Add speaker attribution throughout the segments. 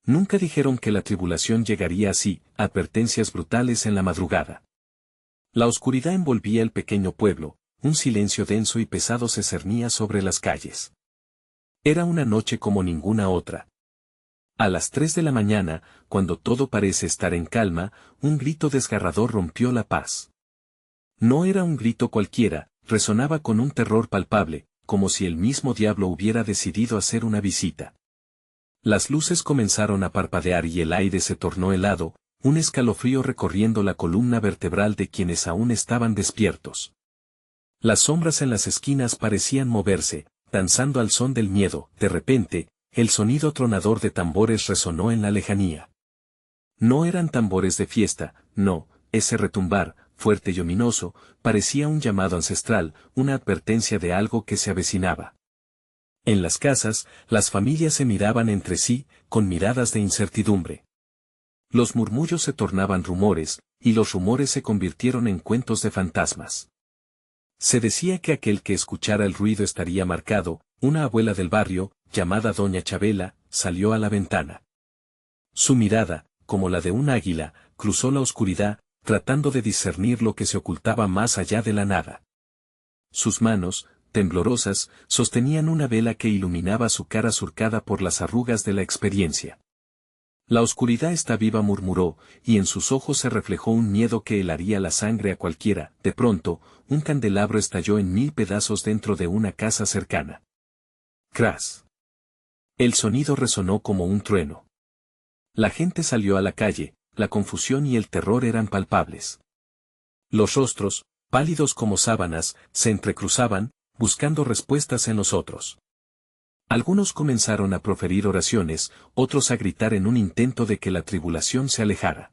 Speaker 1: Nunca dijeron que la tribulación llegaría así, advertencias brutales en la madrugada. La oscuridad envolvía el pequeño pueblo, un silencio denso y pesado se cernía sobre las calles. Era una noche como ninguna otra. A las 3 de la mañana, cuando todo parece estar en calma, un grito desgarrador rompió la paz. No era un grito cualquiera, resonaba con un terror palpable, como si el mismo diablo hubiera decidido hacer una visita. Las luces comenzaron a parpadear y el aire se tornó helado, un escalofrío recorriendo la columna vertebral de quienes aún estaban despiertos. Las sombras en las esquinas parecían moverse, danzando al son del miedo. De repente, el sonido tronador de tambores resonó en la lejanía. No eran tambores de fiesta, no, ese retumbar, fuerte y ominoso, parecía un llamado ancestral, una advertencia de algo que se avecinaba. En las casas, las familias se miraban entre sí, con miradas de incertidumbre. Los murmullos se tornaban rumores, y los rumores se convirtieron en cuentos de fantasmas. Se decía que aquel que escuchara el ruido estaría marcado. Una abuela del barrio, llamada Doña Chabela, salió a la ventana. Su mirada, como la de un águila, cruzó la oscuridad, tratando de discernir lo que se ocultaba más allá de la nada. Sus manos, temblorosas, sostenían una vela que iluminaba su cara surcada por las arrugas de la experiencia. La oscuridad está viva, murmuró, y en sus ojos se reflejó un miedo que helaría la sangre a cualquiera. De pronto, un candelabro estalló en 1000 pedazos dentro de una casa cercana. ¡Cras! El sonido resonó como un trueno. La gente salió a la calle, la confusión y el terror eran palpables. Los rostros, pálidos como sábanas, se entrecruzaban, buscando respuestas en los otros. Algunos comenzaron a proferir oraciones, otros a gritar en un intento de que la tribulación se alejara.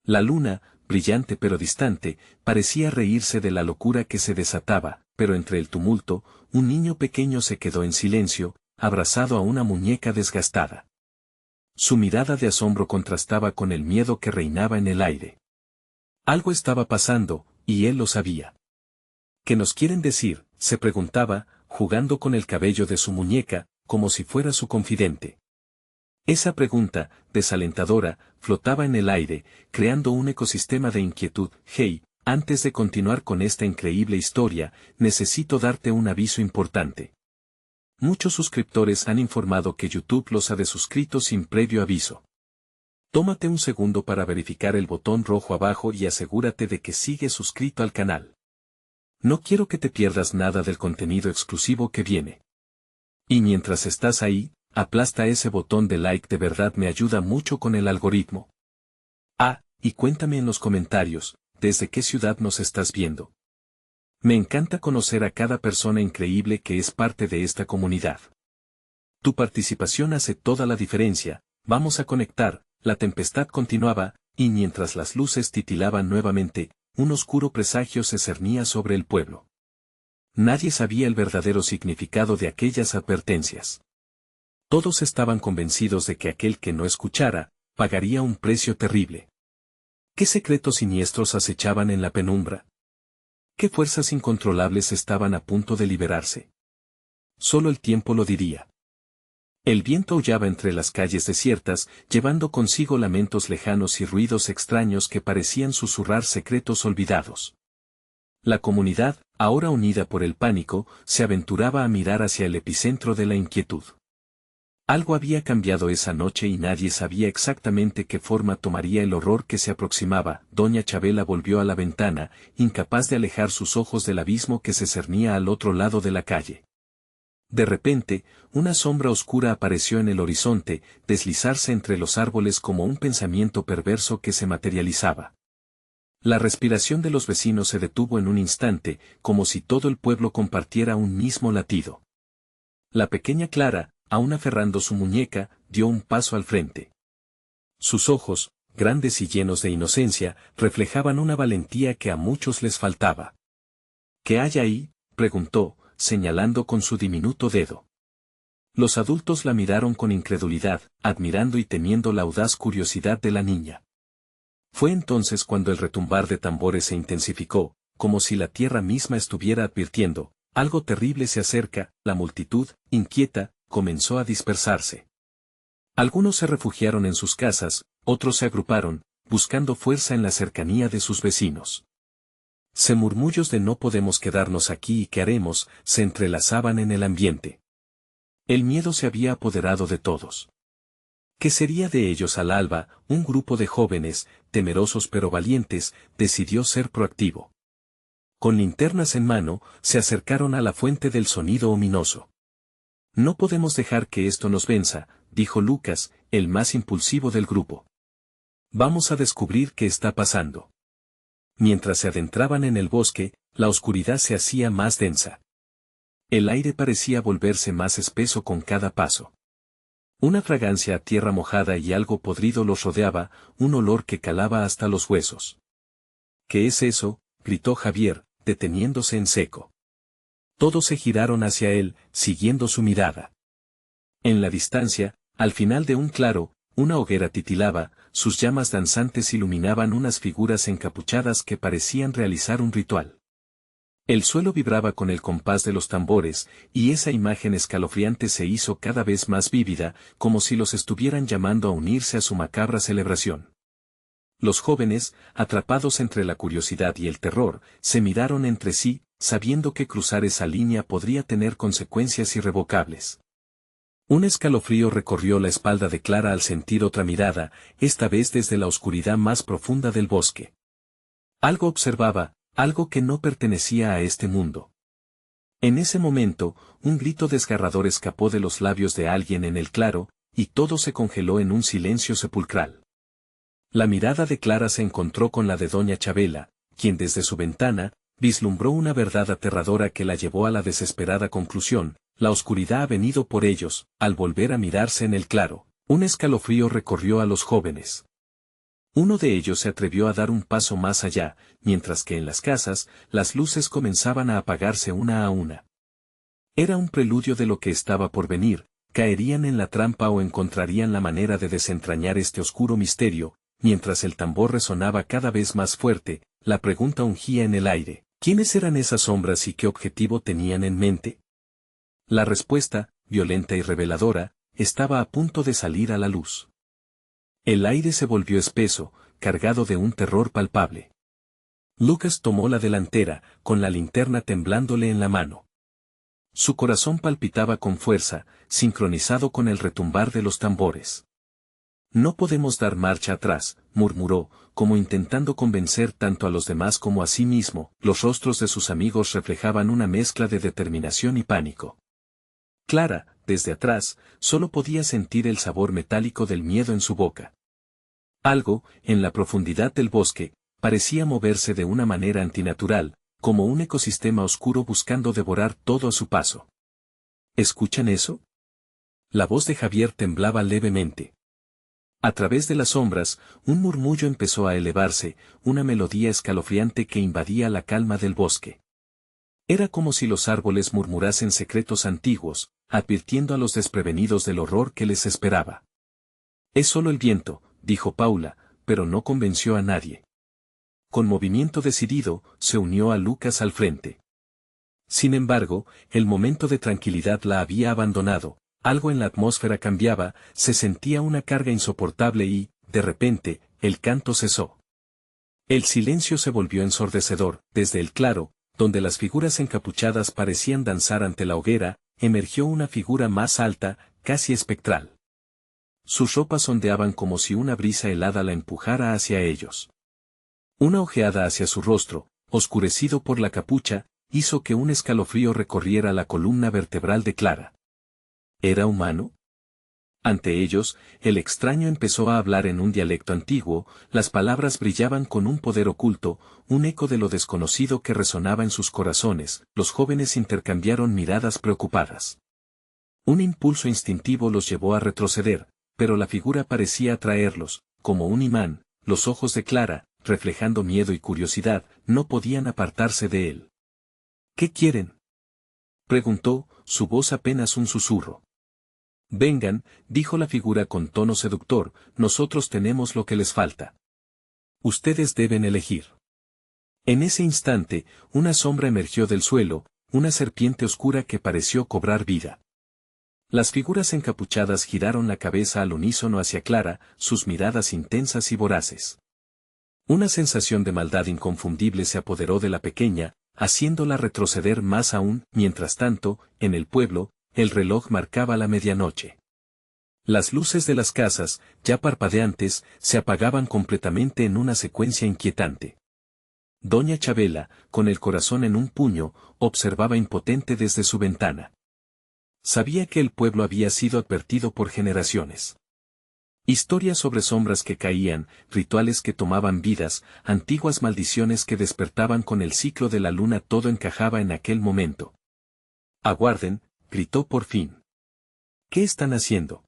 Speaker 1: La luna, brillante pero distante, parecía reírse de la locura que se desataba, pero entre el tumulto, un niño pequeño se quedó en silencio, abrazado a una muñeca desgastada. Su mirada de asombro contrastaba con el miedo que reinaba en el aire. Algo estaba pasando, y él lo sabía. ¿Qué nos quieren decir?, se preguntaba, jugando con el cabello de su muñeca, como si fuera su confidente. Esa pregunta, desalentadora, flotaba en el aire, creando un ecosistema de inquietud. Hey, antes de continuar con esta increíble historia, necesito darte un aviso importante. Muchos suscriptores han informado que YouTube los ha desuscrito sin previo aviso. Tómate un segundo para verificar el botón rojo abajo y asegúrate de que sigues suscrito al canal. No quiero que te pierdas nada del contenido exclusivo que viene. Y mientras estás ahí, aplasta ese botón de like, de verdad me ayuda mucho con el algoritmo. Ah, y cuéntame en los comentarios, ¿desde qué ciudad nos estás viendo? Me encanta conocer a cada persona increíble que es parte de esta comunidad. Tu participación hace toda la diferencia. Vamos a conectar. La tempestad continuaba, y mientras las luces titilaban nuevamente, un oscuro presagio se cernía sobre el pueblo. Nadie sabía el verdadero significado de aquellas advertencias. Todos estaban convencidos de que aquel que no escuchara, pagaría un precio terrible. ¿Qué secretos siniestros acechaban en la penumbra? ¿Qué fuerzas incontrolables estaban a punto de liberarse? Solo el tiempo lo diría. El viento aullaba entre las calles desiertas, llevando consigo lamentos lejanos y ruidos extraños que parecían susurrar secretos olvidados. La comunidad, ahora unida por el pánico, se aventuraba a mirar hacia el epicentro de la inquietud. Algo había cambiado esa noche y nadie sabía exactamente qué forma tomaría el horror que se aproximaba. Doña Chabela volvió a la ventana, incapaz de alejar sus ojos del abismo que se cernía al otro lado de la calle. De repente, una sombra oscura apareció en el horizonte, deslizarse entre los árboles como un pensamiento perverso que se materializaba. La respiración de los vecinos se detuvo en un instante, como si todo el pueblo compartiera un mismo latido. La pequeña Clara, aún aferrando su muñeca, dio un paso al frente. Sus ojos, grandes y llenos de inocencia, reflejaban una valentía que a muchos les faltaba. ¿Qué hay ahí?, preguntó, señalando con su diminuto dedo. Los adultos la miraron con incredulidad, admirando y temiendo la audaz curiosidad de la niña. Fue entonces cuando el retumbar de tambores se intensificó, como si la tierra misma estuviera advirtiendo, algo terrible se acerca. La multitud, inquieta, comenzó a dispersarse. Algunos se refugiaron en sus casas, otros se agruparon, buscando fuerza en la cercanía de sus vecinos. Murmullos de no podemos quedarnos aquí y qué haremos, se entrelazaban en el ambiente. El miedo se había apoderado de todos. ¿Qué sería de ellos al alba? Un grupo de jóvenes, temerosos pero valientes, decidió ser proactivo. Con linternas en mano, se acercaron a la fuente del sonido ominoso. No podemos dejar que esto nos venza, dijo Lucas, el más impulsivo del grupo. Vamos a descubrir qué está pasando. Mientras se adentraban en el bosque, la oscuridad se hacía más densa. El aire parecía volverse más espeso con cada paso. Una fragancia a tierra mojada y algo podrido los rodeaba, un olor que calaba hasta los huesos. ¿Qué es eso?, gritó Javier, deteniéndose en seco. Todos se giraron hacia él, siguiendo su mirada. En la distancia, al final de un claro, una hoguera titilaba, sus llamas danzantes iluminaban unas figuras encapuchadas que parecían realizar un ritual. El suelo vibraba con el compás de los tambores, y esa imagen escalofriante se hizo cada vez más vívida, como si los estuvieran llamando a unirse a su macabra celebración. Los jóvenes, atrapados entre la curiosidad y el terror, se miraron entre sí, sabiendo que cruzar esa línea podría tener consecuencias irrevocables. Un escalofrío recorrió la espalda de Clara al sentir otra mirada, esta vez desde la oscuridad más profunda del bosque. Algo observaba, algo que no pertenecía a este mundo. En ese momento, un grito desgarrador escapó de los labios de alguien en el claro, y todo se congeló en un silencio sepulcral. La mirada de Clara se encontró con la de doña Chabela, quien desde su ventana, vislumbró una verdad aterradora que la llevó a la desesperada conclusión: la oscuridad ha venido por ellos. Al volver a mirarse en el claro, un escalofrío recorrió a los jóvenes. Uno de ellos se atrevió a dar un paso más allá, mientras que en las casas, las luces comenzaban a apagarse una a una. Era un preludio de lo que estaba por venir: caerían en la trampa o encontrarían la manera de desentrañar este oscuro misterio. Mientras el tambor resonaba cada vez más fuerte, la pregunta ungía en el aire: ¿quiénes eran esas sombras y qué objetivo tenían en mente? La respuesta, violenta y reveladora, estaba a punto de salir a la luz. El aire se volvió espeso, cargado de un terror palpable. Lucas tomó la delantera, con la linterna temblándole en la mano. Su corazón palpitaba con fuerza, sincronizado con el retumbar de los tambores. No podemos dar marcha atrás, murmuró, como intentando convencer tanto a los demás como a sí mismo. Los rostros de sus amigos reflejaban una mezcla de determinación y pánico. Clara, desde atrás, solo podía sentir el sabor metálico del miedo en su boca. Algo, en la profundidad del bosque, parecía moverse de una manera antinatural, como un ecosistema oscuro buscando devorar todo a su paso. ¿Escuchan eso? La voz de Javier temblaba levemente. A través de las sombras, un murmullo empezó a elevarse, una melodía escalofriante que invadía la calma del bosque. Era como si los árboles murmurasen secretos antiguos, advirtiendo a los desprevenidos del horror que les esperaba. Es solo el viento, dijo Paula, pero no convenció a nadie. Con movimiento decidido, se unió a Lucas al frente. Sin embargo, el momento de tranquilidad la había abandonado. Algo en la atmósfera cambiaba, se sentía una carga insoportable y, de repente, el canto cesó. El silencio se volvió ensordecedor. Desde el claro, donde las figuras encapuchadas parecían danzar ante la hoguera, emergió una figura más alta, casi espectral. Sus ropas ondeaban como si una brisa helada la empujara hacia ellos. Una ojeada hacia su rostro, oscurecido por la capucha, hizo que un escalofrío recorriera la columna vertebral de Clara. ¿Era humano? Ante ellos, el extraño empezó a hablar en un dialecto antiguo, las palabras brillaban con un poder oculto, un eco de lo desconocido que resonaba en sus corazones. Los jóvenes intercambiaron miradas preocupadas. Un impulso instintivo los llevó a retroceder, pero la figura parecía atraerlos, como un imán. Los ojos de Clara, reflejando miedo y curiosidad, no podían apartarse de él. ¿Qué quieren?, preguntó, su voz apenas un susurro. Vengan, dijo la figura con tono seductor, nosotros tenemos lo que les falta. Ustedes deben elegir. En ese instante, una sombra emergió del suelo, una serpiente oscura que pareció cobrar vida. Las figuras encapuchadas giraron la cabeza al unísono hacia Clara, sus miradas intensas y voraces. Una sensación de maldad inconfundible se apoderó de la pequeña, haciéndola retroceder más aún. Mientras tanto, en el pueblo, el reloj marcaba la medianoche. Las luces de las casas, ya parpadeantes, se apagaban completamente en una secuencia inquietante. Doña Chabela, con el corazón en un puño, observaba impotente desde su ventana. Sabía que el pueblo había sido advertido por generaciones. Historias sobre sombras que caían, rituales que tomaban vidas, antiguas maldiciones que despertaban con el ciclo de la luna, todo encajaba en aquel momento. «Aguarden», gritó por fin. «¿Qué están haciendo?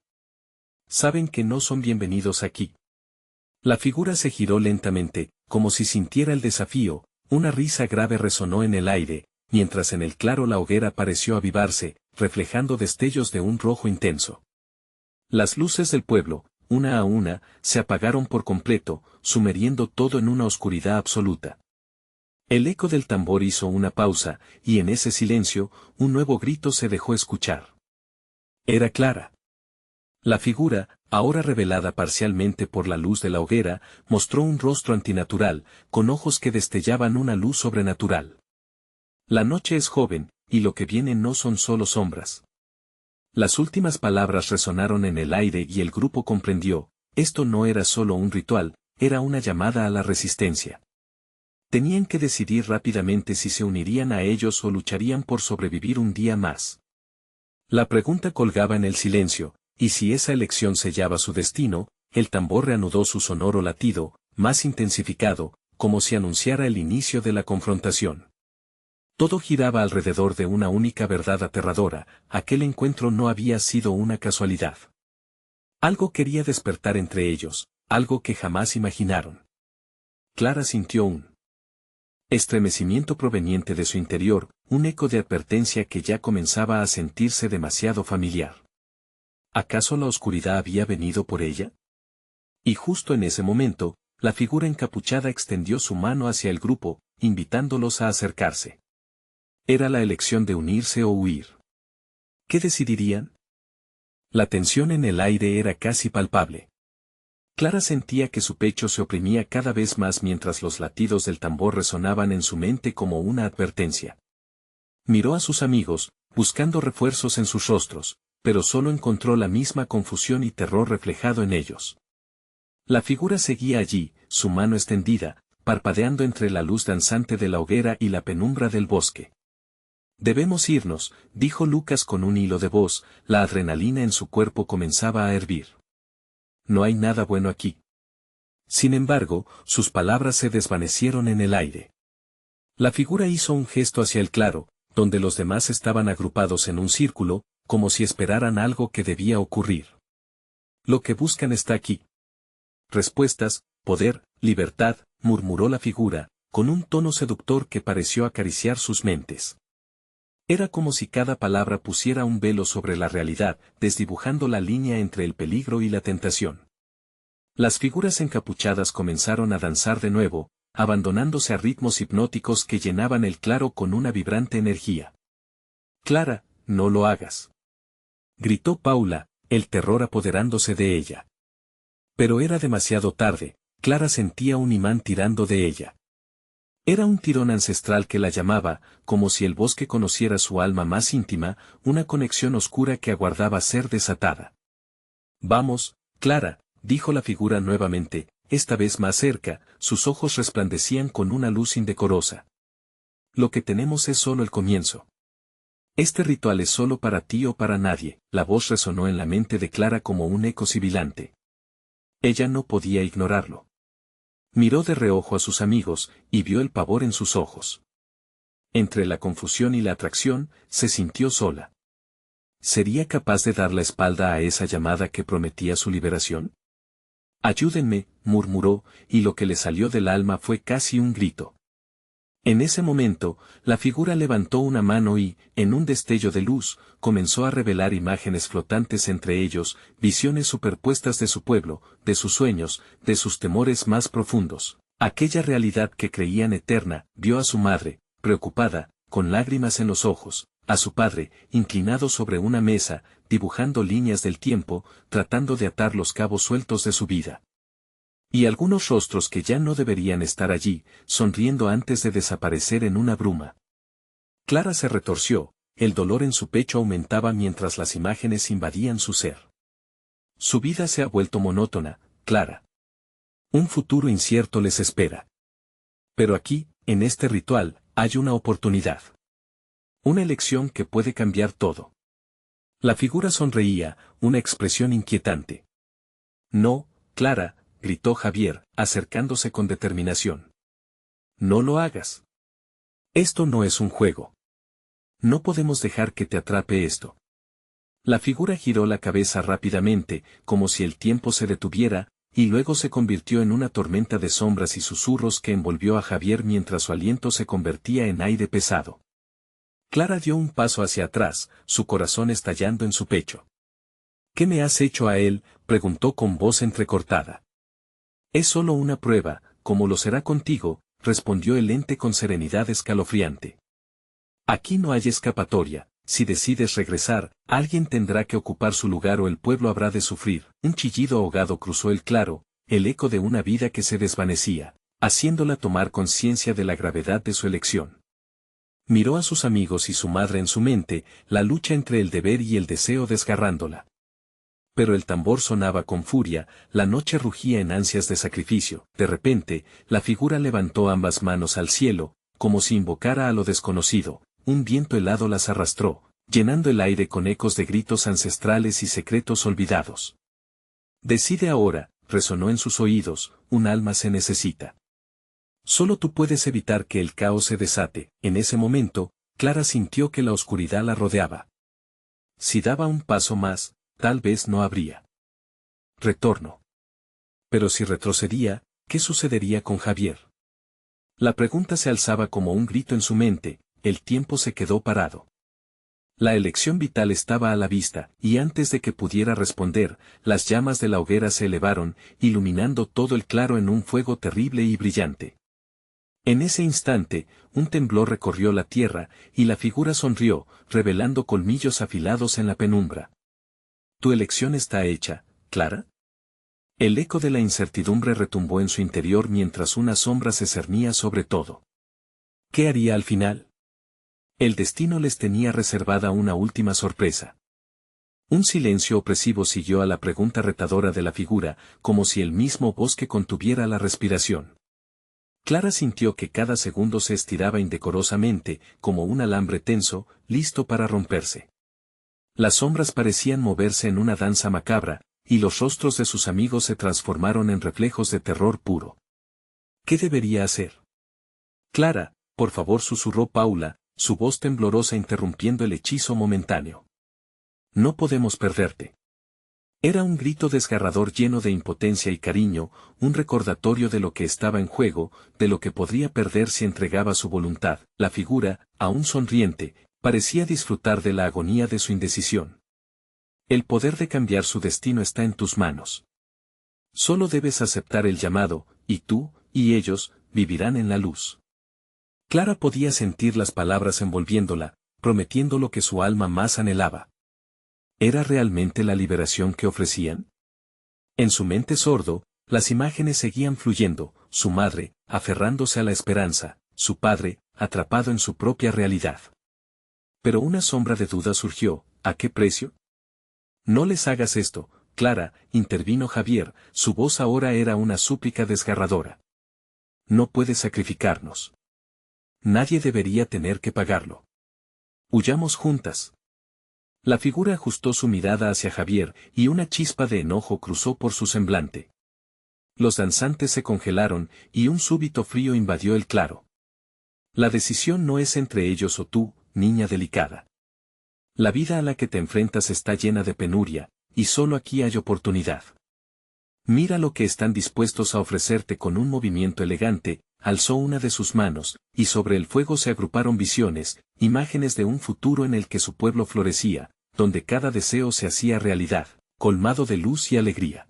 Speaker 1: Saben que no son bienvenidos aquí». La figura se giró lentamente, como si sintiera el desafío. Una risa grave resonó en el aire, mientras en el claro la hoguera pareció avivarse, reflejando destellos de un rojo intenso. Las luces del pueblo, una a una, se apagaron por completo, sumergiendo todo en una oscuridad absoluta. El eco del tambor hizo una pausa, y en ese silencio, un nuevo grito se dejó escuchar. Era Clara. La figura, ahora revelada parcialmente por la luz de la hoguera, mostró un rostro antinatural, con ojos que destellaban una luz sobrenatural. La noche es joven, y lo que viene no son solo sombras. Las últimas palabras resonaron en el aire y el grupo comprendió, esto no era solo un ritual, era una llamada a la resistencia. Tenían que decidir rápidamente si se unirían a ellos o lucharían por sobrevivir un día más. La pregunta colgaba en el silencio, y si esa elección sellaba su destino. El tambor reanudó su sonoro latido, más intensificado, como si anunciara el inicio de la confrontación. Todo giraba alrededor de una única verdad aterradora: aquel encuentro no había sido una casualidad. Algo quería despertar entre ellos, algo que jamás imaginaron. Clara sintió un estremecimiento proveniente de su interior, un eco de advertencia que ya comenzaba a sentirse demasiado familiar. ¿Acaso la oscuridad había venido por ella? Y justo en ese momento, la figura encapuchada extendió su mano hacia el grupo, invitándolos a acercarse. Era la elección de unirse o huir. ¿Qué decidirían? La tensión en el aire era casi palpable. Clara sentía que su pecho se oprimía cada vez más mientras los latidos del tambor resonaban en su mente como una advertencia. Miró a sus amigos, buscando refuerzos en sus rostros, pero solo encontró la misma confusión y terror reflejado en ellos. La figura seguía allí, su mano extendida, parpadeando entre la luz danzante de la hoguera y la penumbra del bosque. «Debemos irnos», dijo Lucas con un hilo de voz. La adrenalina en su cuerpo comenzaba a hervir. «No hay nada bueno aquí». Sin embargo, sus palabras se desvanecieron en el aire. La figura hizo un gesto hacia el claro, donde los demás estaban agrupados en un círculo, como si esperaran algo que debía ocurrir. «Lo que buscan está aquí». «Respuestas, poder, libertad», murmuró la figura, con un tono seductor que pareció acariciar sus mentes. Era como si cada palabra pusiera un velo sobre la realidad, desdibujando la línea entre el peligro y la tentación. Las figuras encapuchadas comenzaron a danzar de nuevo, abandonándose a ritmos hipnóticos que llenaban el claro con una vibrante energía. «Clara, no lo hagas», gritó Paula, el terror apoderándose de ella. Pero era demasiado tarde. Clara sentía un imán tirando de ella. Era un tirón ancestral que la llamaba, como si el bosque conociera su alma más íntima, una conexión oscura que aguardaba ser desatada. «Vamos, Clara», dijo la figura nuevamente, esta vez más cerca. Sus ojos resplandecían con una luz indecorosa. «Lo que tenemos es solo el comienzo. Este ritual es solo para ti o para nadie». La voz resonó en la mente de Clara como un eco sibilante. Ella no podía ignorarlo. Miró de reojo a sus amigos, y vio el pavor en sus ojos. Entre la confusión y la atracción, se sintió sola. ¿Sería capaz de dar la espalda a esa llamada que prometía su liberación? «Ayúdenme», murmuró, y lo que le salió del alma fue casi un grito. En ese momento, la figura levantó una mano y, en un destello de luz, comenzó a revelar imágenes flotantes, entre ellos, visiones superpuestas de su pueblo, de sus sueños, de sus temores más profundos. Aquella realidad que creían eterna. Vio a su madre, preocupada, con lágrimas en los ojos, a su padre, inclinado sobre una mesa, dibujando líneas del tiempo, tratando de atar los cabos sueltos de su vida. Y algunos rostros que ya no deberían estar allí, sonriendo antes de desaparecer en una bruma. Clara se retorció, el dolor en su pecho aumentaba mientras las imágenes invadían su ser. Su vida se ha vuelto monótona, Clara. Un futuro incierto les espera. Pero aquí, en este ritual, hay una oportunidad. Una elección que puede cambiar todo. La figura sonreía, una expresión inquietante. No, Clara, gritó Javier, acercándose con determinación. No lo hagas. Esto no es un juego. No podemos dejar que te atrape esto. La figura giró la cabeza rápidamente, como si el tiempo se detuviera, y luego se convirtió en una tormenta de sombras y susurros que envolvió a Javier mientras su aliento se convertía en aire pesado. Clara dio un paso hacia atrás, su corazón estallando en su pecho. ¿Qué me has hecho a él?, preguntó con voz entrecortada. Es solo una prueba, como lo será contigo, respondió el ente con serenidad escalofriante. Aquí no hay escapatoria, si decides regresar, alguien tendrá que ocupar su lugar o el pueblo habrá de sufrir. Un chillido ahogado cruzó el claro, el eco de una vida que se desvanecía, haciéndola tomar conciencia de la gravedad de su elección. Miró a sus amigos y su madre en su mente, la lucha entre el deber y el deseo desgarrándola. Pero el tambor sonaba con furia, la noche rugía en ansias de sacrificio. De repente, la figura levantó ambas manos al cielo, como si invocara a lo desconocido. Un viento helado las arrastró, llenando el aire con ecos de gritos ancestrales y secretos olvidados. Decide ahora, resonó en sus oídos, un alma se necesita. Solo tú puedes evitar que el caos se desate. En ese momento, Clara sintió que la oscuridad la rodeaba. Si daba un paso más, tal vez no habría retorno. Pero si retrocedía, ¿qué sucedería con Javier? La pregunta se alzaba como un grito en su mente, el tiempo se quedó parado. La elección vital estaba a la vista, y antes de que pudiera responder, las llamas de la hoguera se elevaron, iluminando todo el claro en un fuego terrible y brillante. En ese instante, un temblor recorrió la tierra, y la figura sonrió, revelando colmillos afilados en la penumbra. ¿Tu elección está hecha, Clara? El eco de la incertidumbre retumbó en su interior mientras una sombra se cernía sobre todo. ¿Qué haría al final? El destino les tenía reservada una última sorpresa. Un silencio opresivo siguió a la pregunta retadora de la figura, como si el mismo bosque contuviera la respiración. Clara sintió que cada segundo se estiraba indecorosamente, como un alambre tenso, listo para romperse. Las sombras parecían moverse en una danza macabra, y los rostros de sus amigos se transformaron en reflejos de terror puro. ¿Qué debería hacer? Clara, por favor, susurró Paula, su voz temblorosa interrumpiendo el hechizo momentáneo. No podemos perderte. Era un grito desgarrador lleno de impotencia y cariño, un recordatorio de lo que estaba en juego, de lo que podría perder si entregaba su voluntad. La figura, aún sonriente, parecía disfrutar de la agonía de su indecisión. El poder de cambiar su destino está en tus manos. Solo debes aceptar el llamado, y tú, y ellos, vivirán en la luz. Clara podía sentir las palabras envolviéndola, prometiendo lo que su alma más anhelaba. ¿Era realmente la liberación que ofrecían? En su mente sordo, las imágenes seguían fluyendo, su madre, aferrándose a la esperanza, su padre, atrapado en su propia realidad. Pero una sombra de duda surgió, ¿a qué precio? No les hagas esto, Clara, intervino Javier, su voz ahora era una súplica desgarradora. No puedes sacrificarnos. Nadie debería tener que pagarlo. Huyamos juntas. La figura ajustó su mirada hacia Javier, y una chispa de enojo cruzó por su semblante. Los danzantes se congelaron, y un súbito frío invadió el claro. La decisión no es entre ellos o tú, niña delicada. La vida a la que te enfrentas está llena de penuria, y solo aquí hay oportunidad. Mira lo que están dispuestos a ofrecerte. Con un movimiento elegante, alzó una de sus manos, y sobre el fuego se agruparon visiones, imágenes de un futuro en el que su pueblo florecía, donde cada deseo se hacía realidad, colmado de luz y alegría.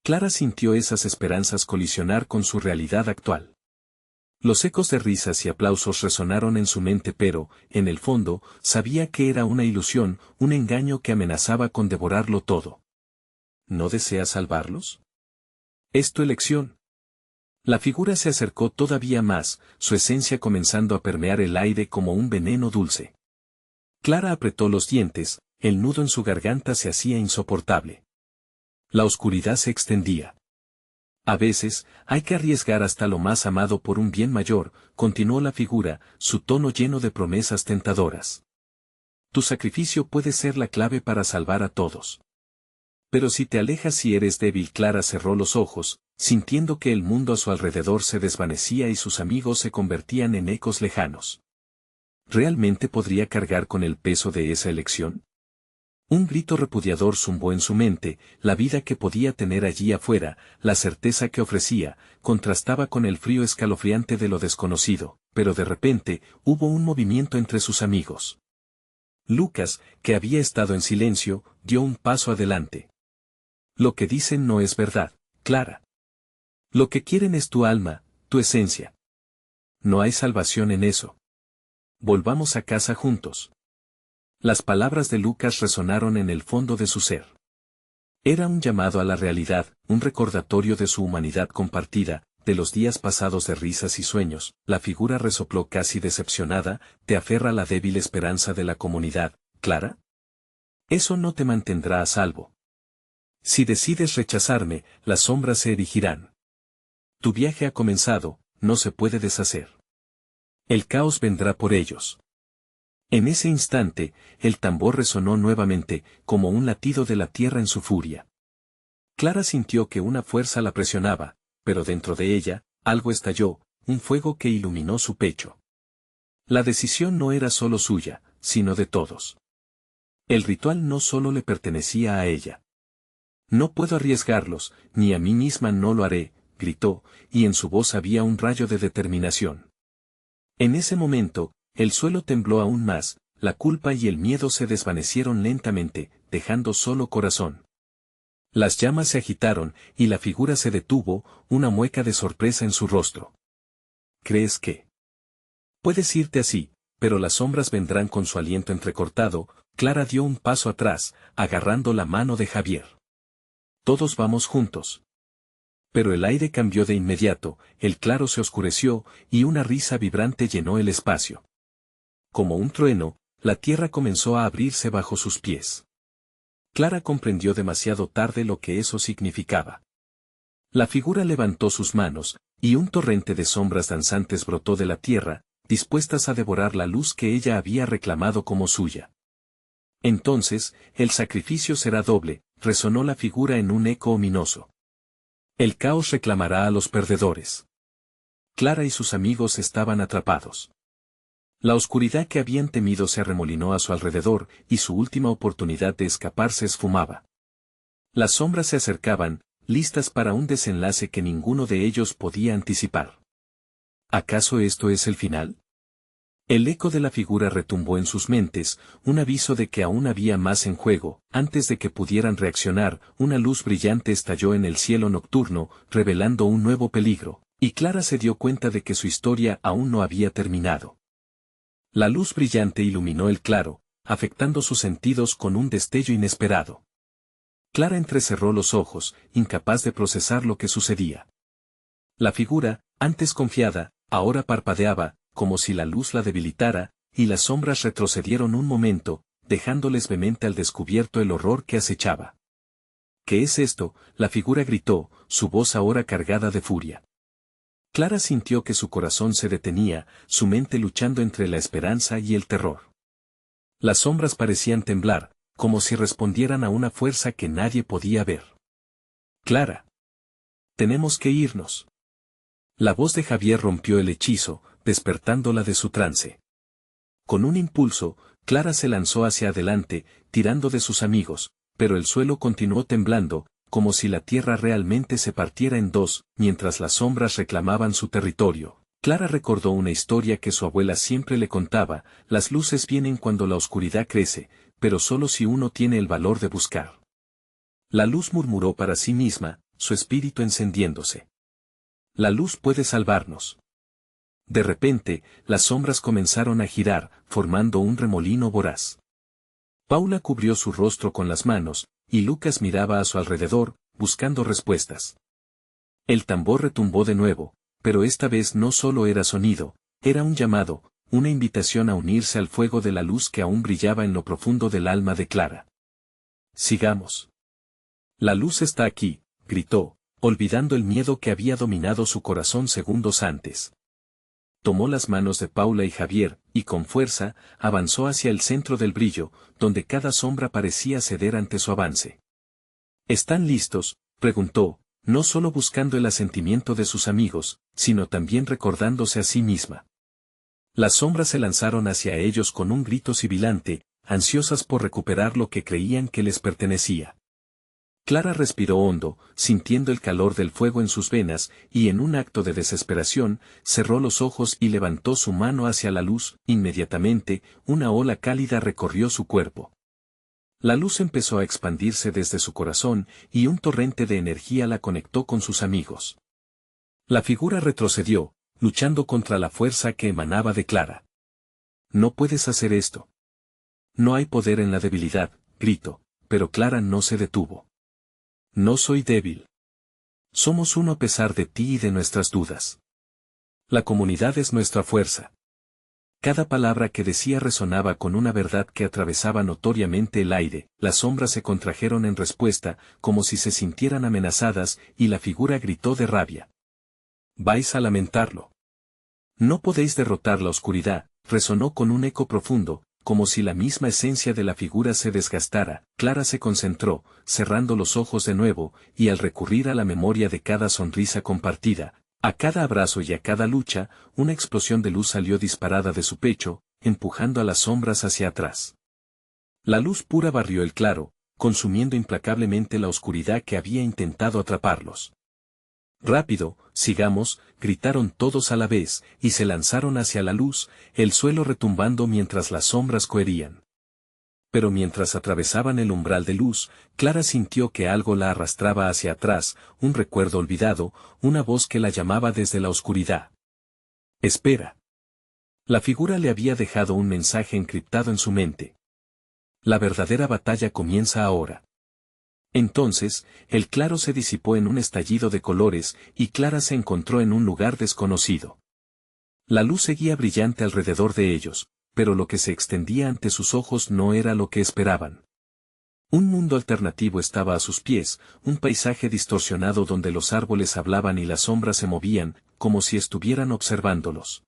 Speaker 1: Clara sintió esas esperanzas colisionar con su realidad actual. Los ecos de risas y aplausos resonaron en su mente, pero, en el fondo, sabía que era una ilusión, un engaño que amenazaba con devorarlo todo. ¿No deseas salvarlos? Es tu elección. La figura se acercó todavía más, su esencia comenzando a permear el aire como un veneno dulce. Clara apretó los dientes, el nudo en su garganta se hacía insoportable. La oscuridad se extendía. A veces, hay que arriesgar hasta lo más amado por un bien mayor, continuó la figura, su tono lleno de promesas tentadoras. Tu sacrificio puede ser la clave para salvar a todos. Pero si te alejas si eres débil. Clara cerró los ojos, sintiendo que el mundo a su alrededor se desvanecía y sus amigos se convertían en ecos lejanos. ¿Realmente podría cargar con el peso de esa elección? Un grito repudiador zumbó en su mente, la vida que podía tener allí afuera, la certeza que ofrecía, contrastaba con el frío escalofriante de lo desconocido, pero de repente, hubo un movimiento entre sus amigos. Lucas, que había estado en silencio, dio un paso adelante. Lo que dicen no es verdad, Clara. Lo que quieren es tu alma, tu esencia. No hay salvación en eso. Volvamos a casa juntos. Las palabras de Lucas resonaron en el fondo de su ser. Era un llamado a la realidad, un recordatorio de su humanidad compartida, de los días pasados de risas y sueños. La figura resopló casi decepcionada, ¿te aferra la débil esperanza de la comunidad, Clara? Eso no te mantendrá a salvo. Si decides rechazarme, las sombras se erigirán. Tu viaje ha comenzado, no se puede deshacer. El caos vendrá por ellos. En ese instante, el tambor resonó nuevamente, como un latido de la tierra en su furia. Clara sintió que una fuerza la presionaba, pero dentro de ella, algo estalló, un fuego que iluminó su pecho. La decisión no era solo suya, sino de todos. El ritual no solo le pertenecía a ella. No puedo arriesgarlos, ni a mí misma no lo haré, gritó, y en su voz había un rayo de determinación. En ese momento, el suelo tembló aún más, la culpa y el miedo se desvanecieron lentamente, dejando solo corazón. Las llamas se agitaron, y la figura se detuvo, una mueca de sorpresa en su rostro. ¿Crees que? Puedes irte así, pero las sombras vendrán con su aliento entrecortado. Clara dio un paso atrás, agarrando la mano de Javier. Todos vamos juntos. Pero el aire cambió de inmediato, el claro se oscureció, y una risa vibrante llenó el espacio. Como un trueno, la tierra comenzó a abrirse bajo sus pies. Clara comprendió demasiado tarde lo que eso significaba. La figura levantó sus manos, y un torrente de sombras danzantes brotó de la tierra, dispuestas a devorar la luz que ella había reclamado como suya. Entonces, el sacrificio será doble, resonó la figura en un eco ominoso. El caos reclamará a los perdedores. Clara y sus amigos estaban atrapados. La oscuridad que habían temido se arremolinó a su alrededor, y su última oportunidad de escapar se esfumaba. Las sombras se acercaban, listas para un desenlace que ninguno de ellos podía anticipar. ¿Acaso esto es el final? El eco de la figura retumbó en sus mentes, un aviso de que aún había más en juego. Antes de que pudieran reaccionar, una luz brillante estalló en el cielo nocturno, revelando un nuevo peligro, y Clara se dio cuenta de que su historia aún no había terminado. La luz brillante iluminó el claro, afectando sus sentidos con un destello inesperado. Clara entrecerró los ojos, incapaz de procesar lo que sucedía. La figura, antes confiada, ahora parpadeaba, como si la luz la debilitara, y las sombras retrocedieron un momento, dejándoles vehemente al descubierto el horror que acechaba. ¿Qué es esto?, la figura gritó, su voz ahora cargada de furia. Clara sintió que su corazón se detenía, su mente luchando entre la esperanza y el terror. Las sombras parecían temblar, como si respondieran a una fuerza que nadie podía ver. Clara. Tenemos que irnos. La voz de Javier rompió el hechizo, despertándola de su trance. Con un impulso, Clara se lanzó hacia adelante, tirando de sus amigos, pero el suelo continuó temblando, como si la tierra realmente se partiera en dos, mientras las sombras reclamaban su territorio. Clara recordó una historia que su abuela siempre le contaba: las luces vienen cuando la oscuridad crece, pero solo si uno tiene el valor de buscar. La luz murmuró para sí misma, su espíritu encendiéndose. La luz puede salvarnos. De repente, las sombras comenzaron a girar, formando un remolino voraz. Paula cubrió su rostro con las manos, y Lucas miraba a su alrededor, buscando respuestas. El tambor retumbó de nuevo, pero esta vez no solo era sonido, era un llamado, una invitación a unirse al fuego de la luz que aún brillaba en lo profundo del alma de Clara. Sigamos. La luz está aquí, gritó, olvidando el miedo que había dominado su corazón segundos antes. Tomó las manos de Paula y Javier, y con fuerza, avanzó hacia el centro del brillo, donde cada sombra parecía ceder ante su avance. ¿Están listos?, preguntó, no solo buscando el asentimiento de sus amigos, sino también recordándose a sí misma. Las sombras se lanzaron hacia ellos con un grito sibilante, ansiosas por recuperar lo que creían que les pertenecía. Clara respiró hondo, sintiendo el calor del fuego en sus venas, y en un acto de desesperación, cerró los ojos y levantó su mano hacia la luz. Inmediatamente, una ola cálida recorrió su cuerpo. La luz empezó a expandirse desde su corazón, y un torrente de energía la conectó con sus amigos. La figura retrocedió, luchando contra la fuerza que emanaba de Clara. «No puedes hacer esto. No hay poder en la debilidad», gritó, pero Clara no se detuvo. «No soy débil. Somos uno a pesar de ti y de nuestras dudas. La comunidad es nuestra fuerza». Cada palabra que decía resonaba con una verdad que atravesaba notoriamente el aire. Las sombras se contrajeron en respuesta, como si se sintieran amenazadas, y la figura gritó de rabia. «Vais a lamentarlo. No podéis derrotar la oscuridad», resonó con un eco profundo, como si la misma esencia de la figura se desgastara. Clara se concentró, cerrando los ojos de nuevo, y al recurrir a la memoria de cada sonrisa compartida, a cada abrazo y a cada lucha, una explosión de luz salió disparada de su pecho, empujando a las sombras hacia atrás. La luz pura barrió el claro, consumiendo implacablemente la oscuridad que había intentado atraparlos. «Rápido, sigamos», gritaron todos a la vez, y se lanzaron hacia la luz, el suelo retumbando mientras las sombras coherían. Pero mientras atravesaban el umbral de luz, Clara sintió que algo la arrastraba hacia atrás, un recuerdo olvidado, una voz que la llamaba desde la oscuridad. «Espera». La figura le había dejado un mensaje encriptado en su mente. «La verdadera batalla comienza ahora». Entonces, el claro se disipó en un estallido de colores, y Clara se encontró en un lugar desconocido. La luz seguía brillante alrededor de ellos, pero lo que se extendía ante sus ojos no era lo que esperaban. Un mundo alternativo estaba a sus pies, un paisaje distorsionado donde los árboles hablaban y las sombras se movían, como si estuvieran observándolos.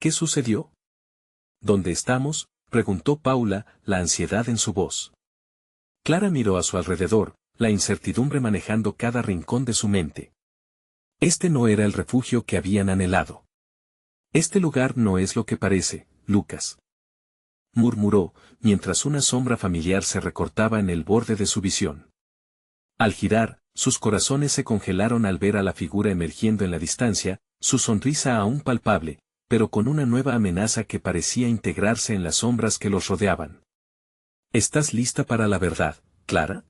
Speaker 1: ¿Qué sucedió? ¿Dónde estamos?, preguntó Paula, la ansiedad en su voz. Clara miró a su alrededor, la incertidumbre manejando cada rincón de su mente. Este no era el refugio que habían anhelado. «Este lugar no es lo que parece, Lucas», murmuró, mientras una sombra familiar se recortaba en el borde de su visión. Al girar, sus corazones se congelaron al ver a la figura emergiendo en la distancia, su sonrisa aún palpable, pero con una nueva amenaza que parecía integrarse en las sombras que los rodeaban. «¿Estás lista para la verdad, Clara?»,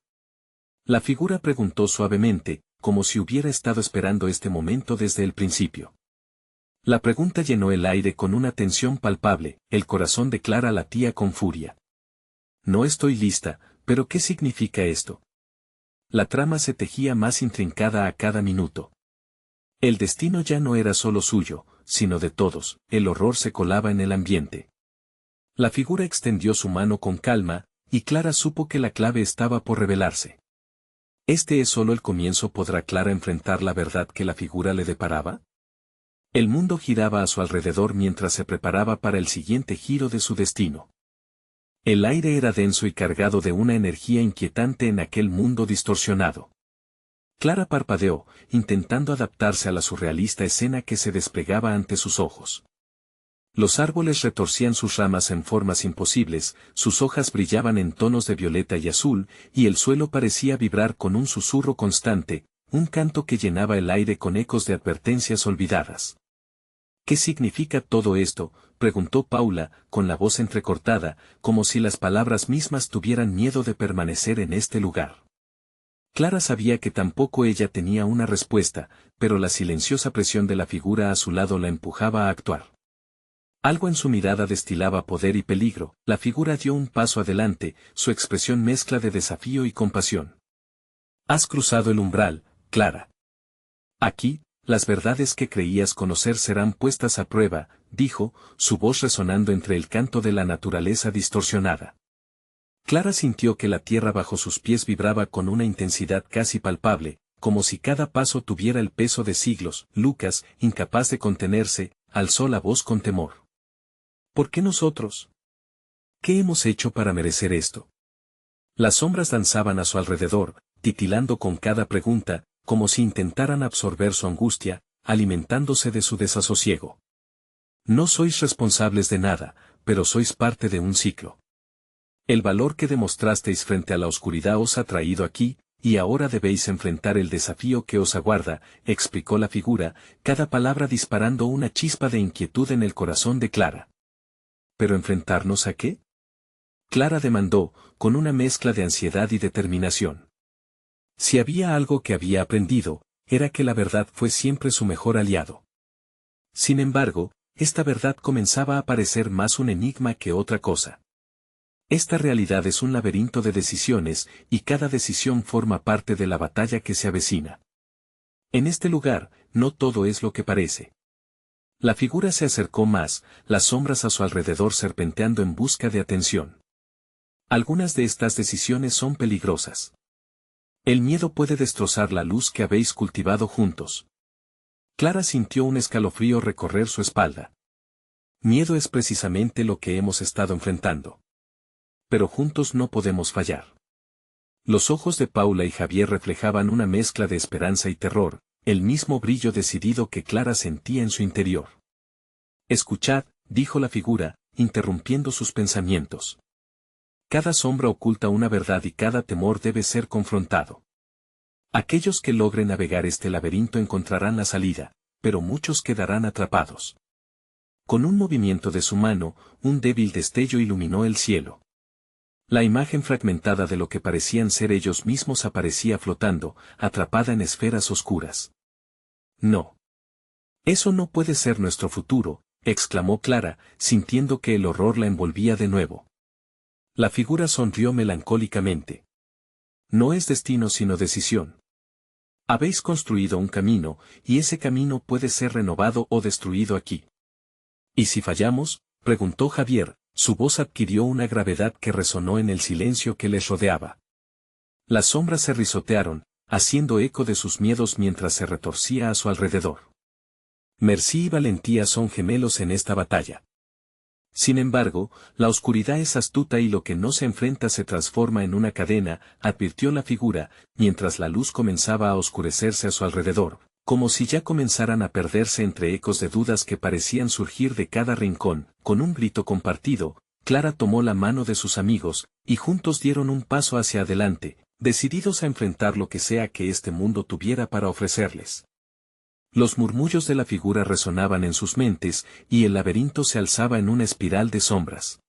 Speaker 1: la figura preguntó suavemente, como si hubiera estado esperando este momento desde el principio. La pregunta llenó el aire con una tensión palpable, el corazón de Clara latía con furia. «No estoy lista, pero ¿qué significa esto?». La trama se tejía más intrincada a cada minuto. El destino ya no era solo suyo, sino de todos, el horror se colaba en el ambiente. La figura extendió su mano con calma, y Clara supo que la clave estaba por revelarse. ¿Este es solo el comienzo? ¿Podrá Clara enfrentar la verdad que la figura le deparaba? El mundo giraba a su alrededor mientras se preparaba para el siguiente giro de su destino. El aire era denso y cargado de una energía inquietante en aquel mundo distorsionado. Clara parpadeó, intentando adaptarse a la surrealista escena que se desplegaba ante sus ojos. Los árboles retorcían sus ramas en formas imposibles, sus hojas brillaban en tonos de violeta y azul, y el suelo parecía vibrar con un susurro constante, un canto que llenaba el aire con ecos de advertencias olvidadas. «¿Qué significa todo esto?», preguntó Paula, con la voz entrecortada, como si las palabras mismas tuvieran miedo de permanecer en este lugar. Clara sabía que tampoco ella tenía una respuesta, pero la silenciosa presión de la figura a su lado la empujaba a actuar. Algo en su mirada destilaba poder y peligro. La figura dio un paso adelante, su expresión mezcla de desafío y compasión. Has cruzado el umbral, Clara. Aquí, las verdades que creías conocer serán puestas a prueba, dijo, su voz resonando entre el canto de la naturaleza distorsionada. Clara sintió que la tierra bajo sus pies vibraba con una intensidad casi palpable, como si cada paso tuviera el peso de siglos. Lucas, incapaz de contenerse, alzó la voz con temor. ¿Por qué nosotros? ¿Qué hemos hecho para merecer esto? Las sombras danzaban a su alrededor, titilando con cada pregunta, como si intentaran absorber su angustia, alimentándose de su desasosiego. No sois responsables de nada, pero sois parte de un ciclo. El valor que demostrasteis frente a la oscuridad os ha traído aquí, y ahora debéis enfrentar el desafío que os aguarda, explicó la figura, cada palabra disparando una chispa de inquietud en el corazón de Clara. ¿Pero enfrentarnos a qué? Clara demandó, con una mezcla de ansiedad y determinación. Si había algo que había aprendido, era que la verdad fue siempre su mejor aliado. Sin embargo, esta verdad comenzaba a parecer más un enigma que otra cosa. Esta realidad es un laberinto de decisiones, y cada decisión forma parte de la batalla que se avecina. En este lugar, no todo es lo que parece. La figura se acercó más, las sombras a su alrededor serpenteando en busca de atención. Algunas de estas decisiones son peligrosas. El miedo puede destrozar la luz que habéis cultivado juntos. Clara sintió un escalofrío recorrer su espalda. Miedo es precisamente lo que hemos estado enfrentando. Pero juntos no podemos fallar. Los ojos de Paula y Javier reflejaban una mezcla de esperanza y terror, el mismo brillo decidido que Clara sentía en su interior. Escuchad, dijo la figura, interrumpiendo sus pensamientos. Cada sombra oculta una verdad y cada temor debe ser confrontado. Aquellos que logren navegar este laberinto encontrarán la salida, pero muchos quedarán atrapados. Con un movimiento de su mano, un débil destello iluminó el cielo. La imagen fragmentada de lo que parecían ser ellos mismos aparecía flotando, atrapada en esferas oscuras. No. Eso no puede ser nuestro futuro, exclamó Clara, sintiendo que el horror la envolvía de nuevo. La figura sonrió melancólicamente. No es destino sino decisión. Habéis construido un camino, y ese camino puede ser renovado o destruido aquí. ¿Y si fallamos? Preguntó Javier, su voz adquirió una gravedad que resonó en el silencio que les rodeaba. Las sombras se risotearon, haciendo eco de sus miedos mientras se retorcía a su alrededor. Mercy y valentía son gemelos en esta batalla. Sin embargo, la oscuridad es astuta y lo que no se enfrenta se transforma en una cadena, advirtió la figura, mientras la luz comenzaba a oscurecerse a su alrededor, como si ya comenzaran a perderse entre ecos de dudas que parecían surgir de cada rincón. Con un grito compartido, Clara tomó la mano de sus amigos, y juntos dieron un paso hacia adelante, decididos a enfrentar lo que sea que este mundo tuviera para ofrecerles. Los murmullos de la figura resonaban en sus mentes, y el laberinto se alzaba en una espiral de sombras.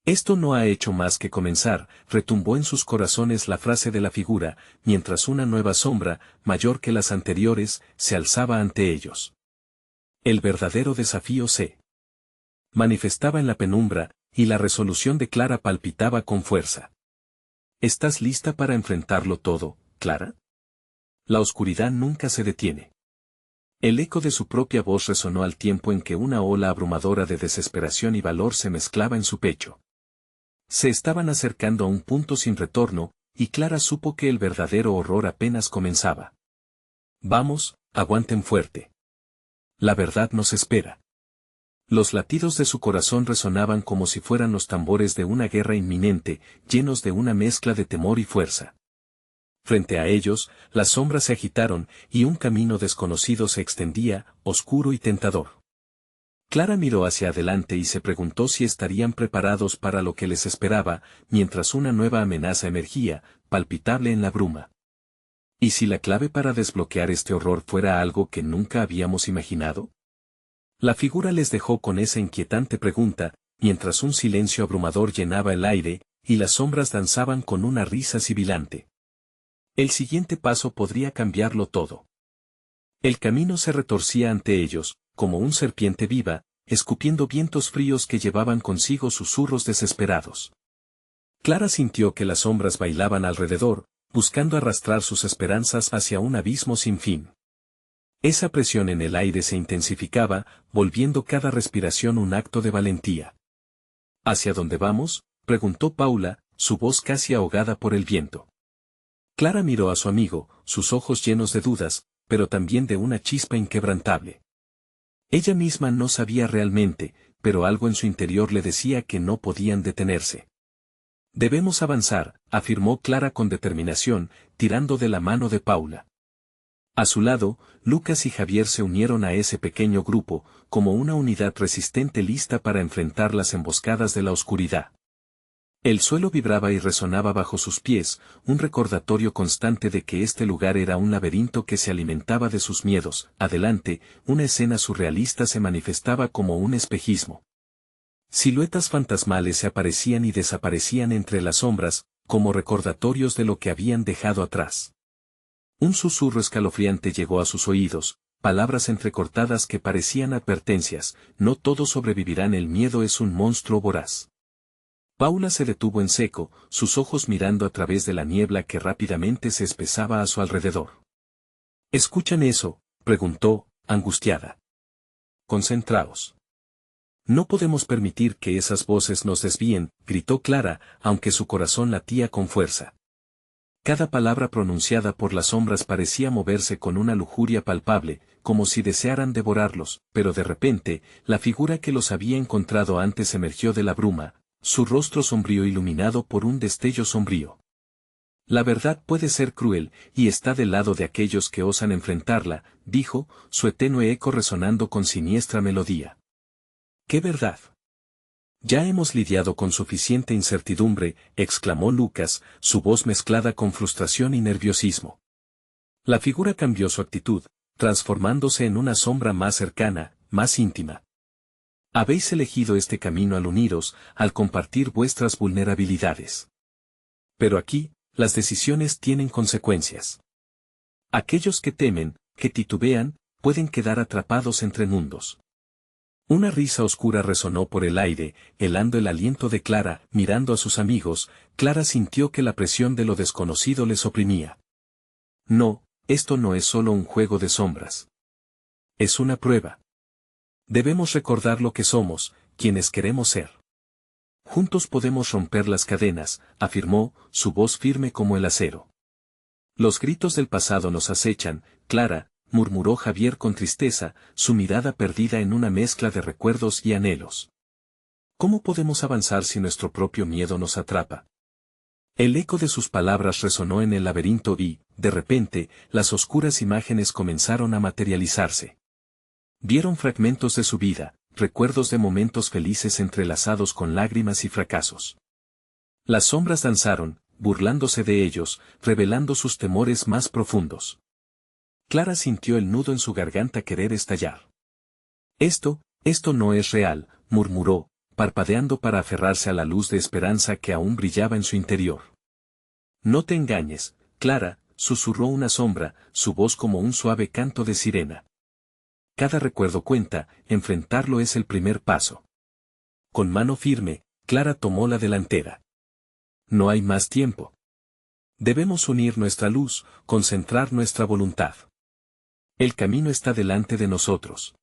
Speaker 1: Esto no ha hecho más que comenzar, retumbó en sus corazones la frase de la figura, mientras una nueva sombra, mayor que las anteriores, se alzaba ante ellos. El verdadero desafío se manifestaba en la penumbra, y la resolución de Clara palpitaba con fuerza. ¿Estás lista para enfrentarlo todo, Clara? La oscuridad nunca se detiene. El eco de su propia voz resonó al tiempo en que una ola abrumadora de desesperación y valor se mezclaba en su pecho. Se estaban acercando a un punto sin retorno, y Clara supo que el verdadero horror apenas comenzaba. Vamos, aguanten fuerte. La verdad nos espera. Los latidos de su corazón resonaban como si fueran los tambores de una guerra inminente, llenos de una mezcla de temor y fuerza. Frente a ellos, las sombras se agitaron, y un camino desconocido se extendía, oscuro y tentador. Clara miró hacia adelante y se preguntó si estarían preparados para lo que les esperaba, mientras una nueva amenaza emergía, palpitable en la bruma. ¿Y si la clave para desbloquear este horror fuera algo que nunca habíamos imaginado? La figura les dejó con esa inquietante pregunta, mientras un silencio abrumador llenaba el aire, y las sombras danzaban con una risa sibilante. El siguiente paso podría cambiarlo todo. El camino se retorcía ante ellos, como un serpiente viva, escupiendo vientos fríos que llevaban consigo susurros desesperados. Clara sintió que las sombras bailaban alrededor, buscando arrastrar sus esperanzas hacia un abismo sin fin. Esa presión en el aire se intensificaba, volviendo cada respiración un acto de valentía. ¿Hacia dónde vamos?, preguntó Paula, su voz casi ahogada por el viento. Clara miró a su amigo, sus ojos llenos de dudas, pero también de una chispa inquebrantable. Ella misma no sabía realmente, pero algo en su interior le decía que no podían detenerse. Debemos avanzar, afirmó Clara con determinación, tirando de la mano de Paula. A su lado, Lucas y Javier se unieron a ese pequeño grupo, como una unidad resistente lista para enfrentar las emboscadas de la oscuridad. El suelo vibraba y resonaba bajo sus pies, un recordatorio constante de que este lugar era un laberinto que se alimentaba de sus miedos. Adelante, una escena surrealista se manifestaba como un espejismo. Siluetas fantasmales se aparecían y desaparecían entre las sombras, como recordatorios de lo que habían dejado atrás. Un susurro escalofriante llegó a sus oídos, palabras entrecortadas que parecían advertencias: no todos sobrevivirán, el miedo es un monstruo voraz. Paula se detuvo en seco, sus ojos mirando a través de la niebla que rápidamente se espesaba a su alrededor. ¿Escuchan eso?, preguntó, angustiada. Concentraos. No podemos permitir que esas voces nos desvíen, gritó Clara, aunque su corazón latía con fuerza. Cada palabra pronunciada por las sombras parecía moverse con una lujuria palpable, como si desearan devorarlos, pero de repente, la figura que los había encontrado antes emergió de la bruma, su rostro sombrío iluminado por un destello sombrío. La verdad puede ser cruel, y está del lado de aquellos que osan enfrentarla, dijo, su tenue eco resonando con siniestra melodía. ¿Qué verdad? Ya hemos lidiado con suficiente incertidumbre, exclamó Lucas, su voz mezclada con frustración y nerviosismo. La figura cambió su actitud, transformándose en una sombra más cercana, más íntima. Habéis elegido este camino al uniros, al compartir vuestras vulnerabilidades. Pero aquí, las decisiones tienen consecuencias. Aquellos que temen, que titubean, pueden quedar atrapados entre mundos. Una risa oscura resonó por el aire, helando el aliento de Clara. Mirando a sus amigos, Clara sintió que la presión de lo desconocido les oprimía. No, esto no es solo un juego de sombras. Es una prueba. Debemos recordar lo que somos, quienes queremos ser. Juntos podemos romper las cadenas, afirmó, su voz firme como el acero. Los gritos del pasado nos acechan, Clara, murmuró Javier con tristeza, su mirada perdida en una mezcla de recuerdos y anhelos. ¿Cómo podemos avanzar si nuestro propio miedo nos atrapa? El eco de sus palabras resonó en el laberinto y, de repente, las oscuras imágenes comenzaron a materializarse. Vieron fragmentos de su vida, recuerdos de momentos felices entrelazados con lágrimas y fracasos. Las sombras danzaron, burlándose de ellos, revelando sus temores más profundos. Clara sintió el nudo en su garganta querer estallar. Esto no es real, murmuró, parpadeando para aferrarse a la luz de esperanza que aún brillaba en su interior. No te engañes, Clara, susurró una sombra, su voz como un suave canto de sirena. Cada recuerdo cuenta, enfrentarlo es el primer paso. Con mano firme, Clara tomó la delantera. No hay más tiempo. Debemos unir nuestra luz, concentrar nuestra voluntad. El camino está delante de nosotros.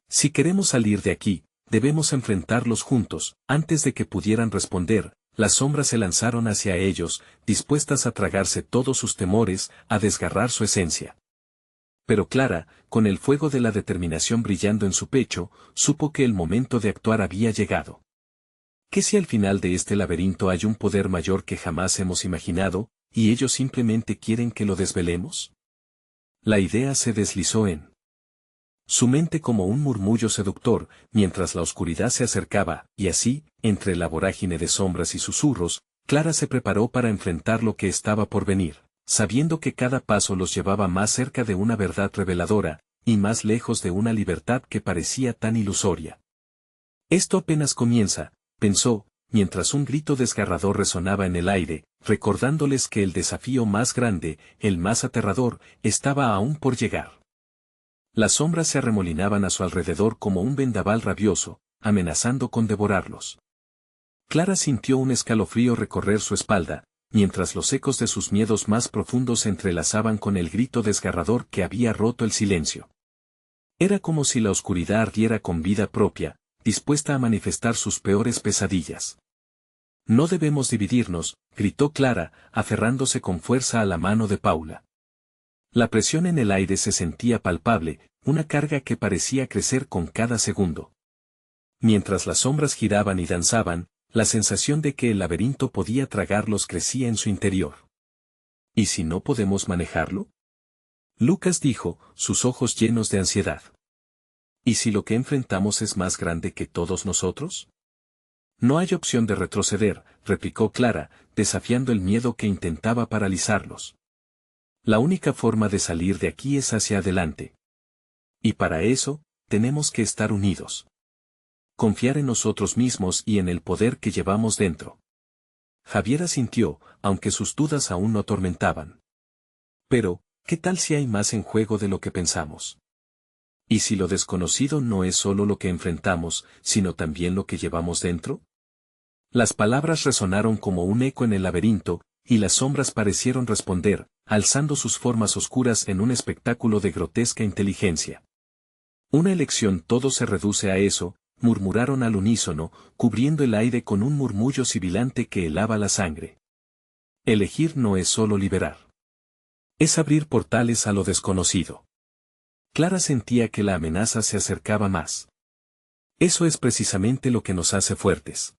Speaker 1: Si queremos salir de aquí, debemos enfrentarlos juntos. Antes de que pudieran responder, las sombras se lanzaron hacia ellos, dispuestas a tragarse todos sus temores, a desgarrar su esencia. Pero Clara, con el fuego de la determinación brillando en su pecho, supo que el momento de actuar había llegado. ¿Qué si al final de este laberinto hay un poder mayor que jamás hemos imaginado, y ellos simplemente quieren que lo desvelemos? La idea se deslizó en su mente como un murmullo seductor, mientras la oscuridad se acercaba, y así, entre la vorágine de sombras y susurros, Clara se preparó para enfrentar lo que estaba por venir, sabiendo que cada paso los llevaba más cerca de una verdad reveladora, y más lejos de una libertad que parecía tan ilusoria. Esto apenas comienza, pensó, mientras un grito desgarrador resonaba en el aire. recordándoles que el desafío más grande, el más aterrador, estaba aún por llegar. Las sombras se arremolinaban a su alrededor como un vendaval rabioso, amenazando con devorarlos. Clara sintió un escalofrío recorrer su espalda, mientras los ecos de sus miedos más profundos se entrelazaban con el grito desgarrador que había roto el silencio. Era como si la oscuridad ardiera con vida propia, dispuesta a manifestar sus peores pesadillas. No debemos dividirnos, gritó Clara, aferrándose con fuerza a la mano de Paula. La presión en el aire se sentía palpable, una carga que parecía crecer con cada segundo. Mientras las sombras giraban y danzaban, la sensación de que el laberinto podía tragarlos crecía en su interior. ¿Y si no podemos manejarlo? Lucas dijo, sus ojos llenos de ansiedad. ¿Y si lo que enfrentamos es más grande que todos nosotros? No hay opción de retroceder, replicó Clara, desafiando el miedo que intentaba paralizarlos. La única forma de salir de aquí es hacia adelante. Y para eso, tenemos que estar unidos. Confiar en nosotros mismos y en el poder que llevamos dentro. Javier asintió, aunque sus dudas aún lo atormentaban. Pero, ¿qué tal si hay más en juego de lo que pensamos? ¿Y si lo desconocido no es solo lo que enfrentamos, sino también lo que llevamos dentro? Las palabras resonaron como un eco en el laberinto, y las sombras parecieron responder, alzando sus formas oscuras en un espectáculo de grotesca inteligencia. Una elección, todo se reduce a eso, murmuraron al unísono, cubriendo el aire con un murmullo sibilante que helaba la sangre. Elegir no es solo liberar. Es abrir portales a lo desconocido. Clara sentía que la amenaza se acercaba más. Eso es precisamente lo que nos hace fuertes.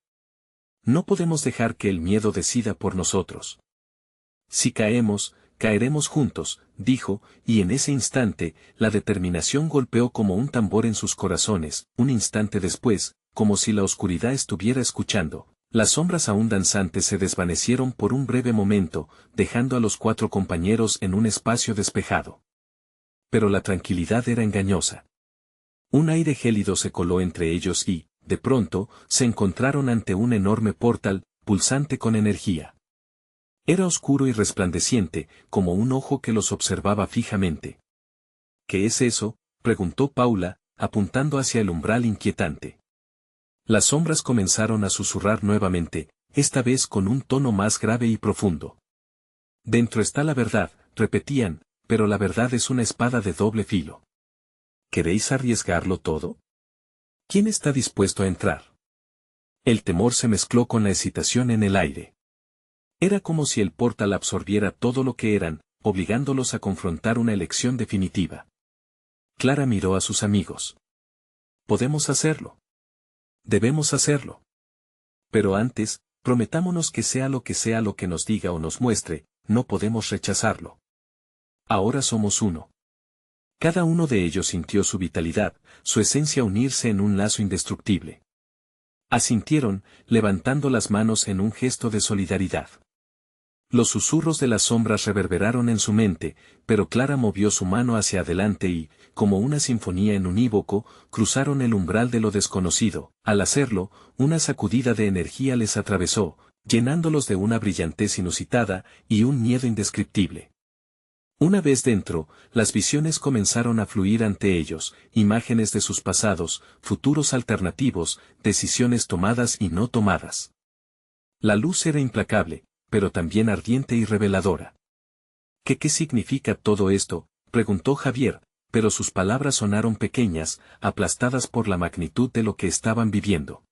Speaker 1: No podemos dejar que el miedo decida por nosotros. Si caemos, caeremos juntos, dijo, y en ese instante, la determinación golpeó como un tambor en sus corazones. Un instante después, como si la oscuridad estuviera escuchando, las sombras aún danzantes se desvanecieron por un breve momento, dejando a los 4 compañeros en un espacio despejado. Pero la tranquilidad era engañosa. Un aire gélido se coló entre ellos y, de pronto, se encontraron ante un enorme portal, pulsante con energía. Era oscuro y resplandeciente, como un ojo que los observaba fijamente. ¿Qué es eso?, preguntó Paula, apuntando hacia el umbral inquietante. Las sombras comenzaron a susurrar nuevamente, esta vez con un tono más grave y profundo. Dentro está la verdad, repetían, pero la verdad es una espada de doble filo. ¿Queréis arriesgarlo todo? ¿Quién está dispuesto a entrar? El temor se mezcló con la excitación en el aire. Era como si el portal absorbiera todo lo que eran, obligándolos a confrontar una elección definitiva. Clara miró a sus amigos. Podemos hacerlo. Debemos hacerlo. Pero antes, prometámonos que sea lo que nos diga o nos muestre, no podemos rechazarlo. Ahora somos uno. Cada uno de ellos sintió su vitalidad, su esencia unirse en un lazo indestructible. Asintieron, levantando las manos en un gesto de solidaridad. Los susurros de las sombras reverberaron en su mente, pero Clara movió su mano hacia adelante y, como una sinfonía en unívoco, cruzaron el umbral de lo desconocido. Al hacerlo, una sacudida de energía les atravesó, llenándolos de una brillantez inusitada y un miedo indescriptible. Una vez dentro, las visiones comenzaron a fluir ante ellos, imágenes de sus pasados, futuros alternativos, decisiones tomadas y no tomadas. La luz era implacable, pero también ardiente y reveladora. ¿Qué significa todo esto?, preguntó Javier, pero sus palabras sonaron pequeñas, aplastadas por la magnitud de lo que estaban viviendo.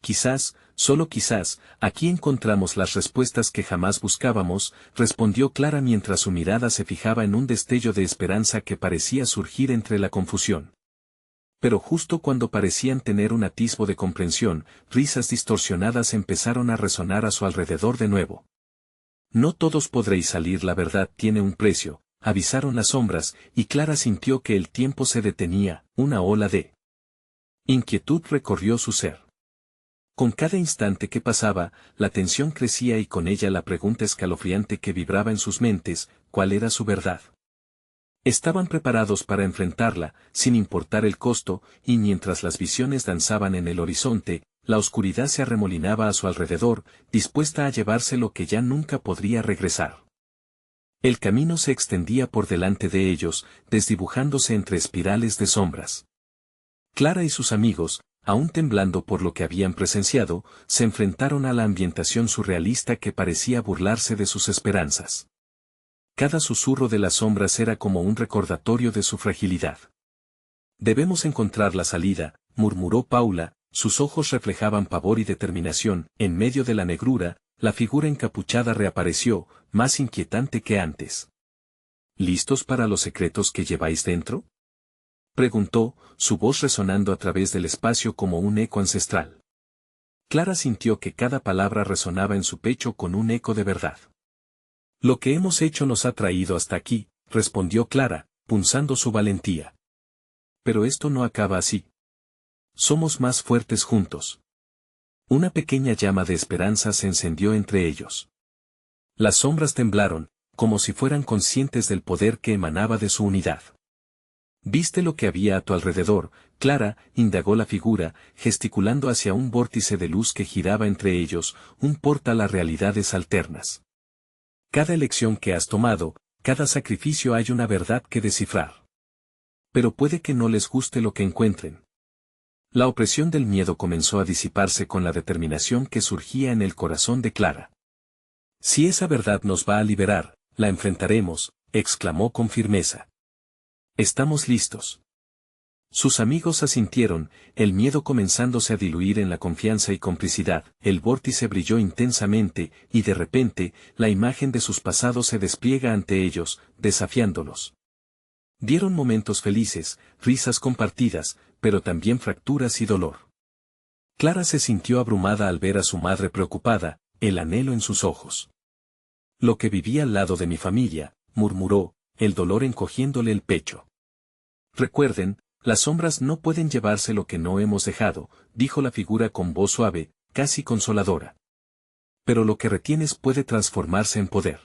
Speaker 1: Quizás, solo quizás, aquí encontramos las respuestas que jamás buscábamos, respondió Clara mientras su mirada se fijaba en un destello de esperanza que parecía surgir entre la confusión. Pero justo cuando parecían tener un atisbo de comprensión, risas distorsionadas empezaron a resonar a su alrededor de nuevo. No todos podréis salir, la verdad tiene un precio, avisaron las sombras, y Clara sintió que el tiempo se detenía, una ola de inquietud recorrió su ser. Con cada instante que pasaba, la tensión crecía y con ella la pregunta escalofriante que vibraba en sus mentes, ¿cuál era su verdad? Estaban preparados para enfrentarla, sin importar el costo, y mientras las visiones danzaban en el horizonte, la oscuridad se arremolinaba a su alrededor, dispuesta a llevarse lo que ya nunca podría regresar. El camino se extendía por delante de ellos, desdibujándose entre espirales de sombras. Clara y sus amigos, aún temblando por lo que habían presenciado, se enfrentaron a la ambientación surrealista que parecía burlarse de sus esperanzas. Cada susurro de las sombras era como un recordatorio de su fragilidad. «Debemos encontrar la salida», murmuró Paula, sus ojos reflejaban pavor y determinación. En medio de la negrura, la figura encapuchada reapareció, más inquietante que antes. «¿Listos para los secretos que lleváis dentro?», preguntó, su voz resonando a través del espacio como un eco ancestral. Clara sintió que cada palabra resonaba en su pecho con un eco de verdad. «Lo que hemos hecho nos ha traído hasta aquí», respondió Clara, punzando su valentía. «Pero esto no acaba así. Somos más fuertes juntos». Una pequeña llama de esperanza se encendió entre ellos. Las sombras temblaron, como si fueran conscientes del poder que emanaba de su unidad. «¿Viste lo que había a tu alrededor, Clara?», indagó la figura, gesticulando hacia un vórtice de luz que giraba entre ellos, un portal a realidades alternas. «Cada elección que has tomado, cada sacrificio hay una verdad que descifrar. Pero puede que no les guste lo que encuentren». La opresión del miedo comenzó a disiparse con la determinación que surgía en el corazón de Clara. «Si esa verdad nos va a liberar, la enfrentaremos», exclamó con firmeza. «Estamos listos». Sus amigos asintieron, el miedo comenzándose a diluir en la confianza y complicidad. El vórtice brilló intensamente, y de repente, la imagen de sus pasados se despliega ante ellos, desafiándolos. Dieron momentos felices, risas compartidas, pero también fracturas y dolor. Clara se sintió abrumada al ver a su madre preocupada, el anhelo en sus ojos. «Lo que vivía al lado de mi familia», murmuró, el dolor encogiéndole el pecho. «Recuerden, las sombras no pueden llevarse lo que no hemos dejado», dijo la figura con voz suave, casi consoladora. «Pero lo que retienes puede transformarse en poder».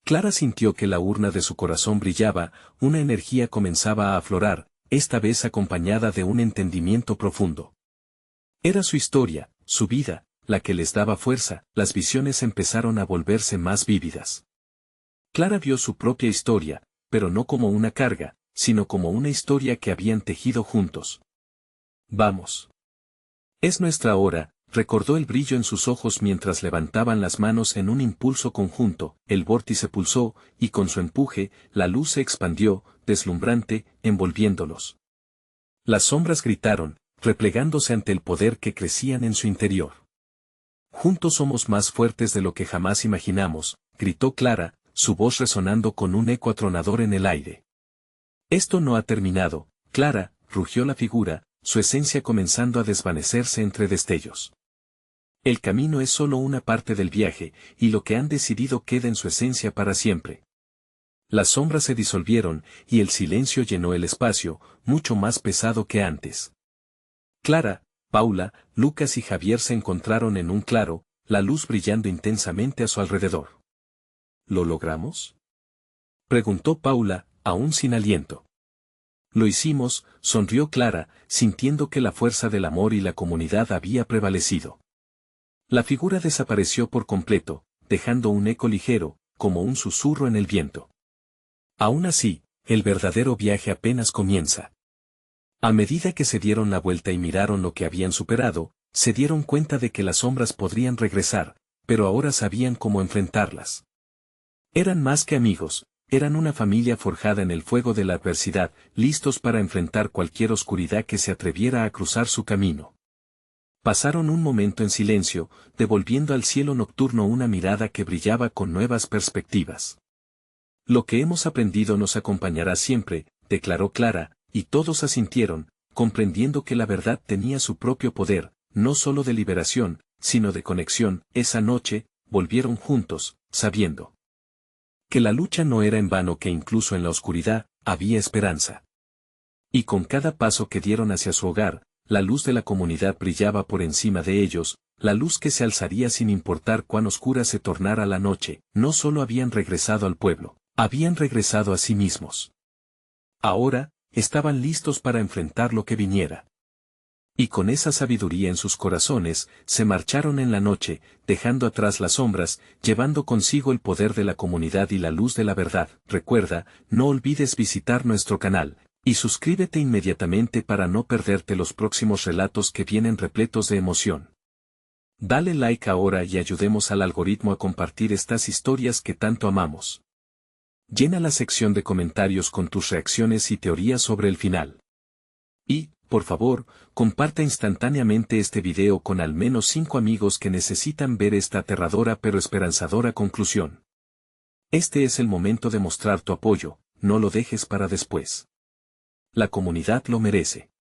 Speaker 1: Clara sintió que la urna de su corazón brillaba, una energía comenzaba a aflorar, esta vez acompañada de un entendimiento profundo. Era su historia, su vida, la que les daba fuerza. Las visiones empezaron a volverse más vívidas. Clara vio su propia historia, pero no como una carga, sino como una historia que habían tejido juntos. «Vamos. Es nuestra hora», recordó el brillo en sus ojos mientras levantaban las manos en un impulso conjunto. El vórtice pulsó, y con su empuje, la luz se expandió, deslumbrante, envolviéndolos. Las sombras gritaron, replegándose ante el poder que crecían en su interior. «Juntos somos más fuertes de lo que jamás imaginamos», gritó Clara, su voz resonando con un eco atronador en el aire. «Esto no ha terminado, Clara», rugió la figura, su esencia comenzando a desvanecerse entre destellos. «El camino es solo una parte del viaje, y lo que han decidido queda en su esencia para siempre». Las sombras se disolvieron, y el silencio llenó el espacio, mucho más pesado que antes. Clara, Paula, Lucas y Javier se encontraron en un claro, la luz brillando intensamente a su alrededor. «¿Lo logramos?», preguntó Paula, aún sin aliento. «Lo hicimos», sonrió Clara, sintiendo que la fuerza del amor y la comunidad había prevalecido. La figura desapareció por completo, dejando un eco ligero, como un susurro en el viento. Aún así, el verdadero viaje apenas comienza. A medida que se dieron la vuelta y miraron lo que habían superado, se dieron cuenta de que las sombras podrían regresar, pero ahora sabían cómo enfrentarlas. Eran más que amigos, eran una familia forjada en el fuego de la adversidad, listos para enfrentar cualquier oscuridad que se atreviera a cruzar su camino. Pasaron un momento en silencio, devolviendo al cielo nocturno una mirada que brillaba con nuevas perspectivas. «Lo que hemos aprendido nos acompañará siempre», declaró Clara, y todos asintieron, comprendiendo que la verdad tenía su propio poder, no solo de liberación, sino de conexión. Esa noche, volvieron juntos, sabiendo que la lucha no era en vano, que incluso en la oscuridad, había esperanza. Y con cada paso que dieron hacia su hogar, la luz de la comunidad brillaba por encima de ellos, la luz que se alzaría sin importar cuán oscura se tornara la noche. No solo habían regresado al pueblo, habían regresado a sí mismos. Ahora, estaban listos para enfrentar lo que viniera. Y con esa sabiduría en sus corazones, se marcharon en la noche, dejando atrás las sombras, llevando consigo el poder de la comunidad y la luz de la verdad. Recuerda, no olvides visitar nuestro canal, y suscríbete inmediatamente para no perderte los próximos relatos que vienen repletos de emoción. Dale like ahora y ayudemos al algoritmo a compartir estas historias que tanto amamos. Llena la sección de comentarios con tus reacciones y teorías sobre el final. Y, por favor, comparte instantáneamente este video con al menos 5 amigos que necesitan ver esta aterradora pero esperanzadora conclusión. Este es el momento de mostrar tu apoyo, no lo dejes para después. La comunidad lo merece.